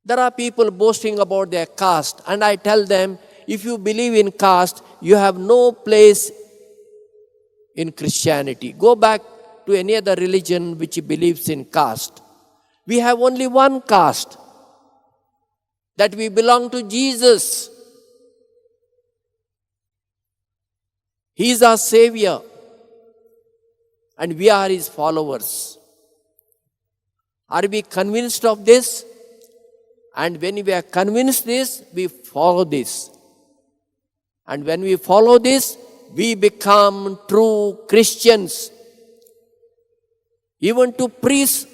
There are people boasting about their caste, and I tell them, if you believe in caste, you have no place in Christianity. Go back to any other religion which believes in caste. We have only one caste, that we belong to Jesus. He is our Savior, and we are His followers. Are we convinced of this? And when we are convinced this, we follow this. And when we follow this, we become true Christians. Even to priests,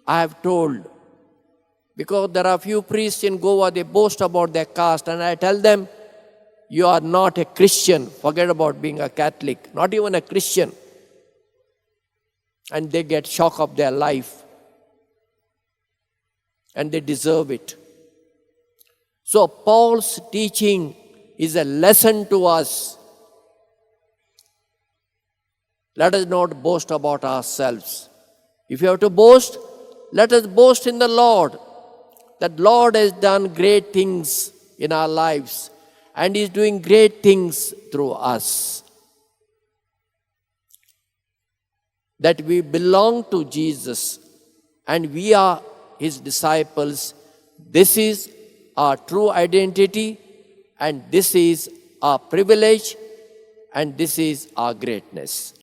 I have told, because there are few priests in Goa, they boast about their caste, and I tell them, you are not a Christian. Forget about being a Catholic, not even a Christian. And they get shock of their life. And they deserve it. So Paul's teaching is a lesson to us. Let us not boast about ourselves. If you have to boast, let us boast in the Lord. That Lord has done great things in our lives, and is doing great things through us. That we belong to Jesus and we are His disciples. This is our true identity, and this is our privilege, and this is our greatness.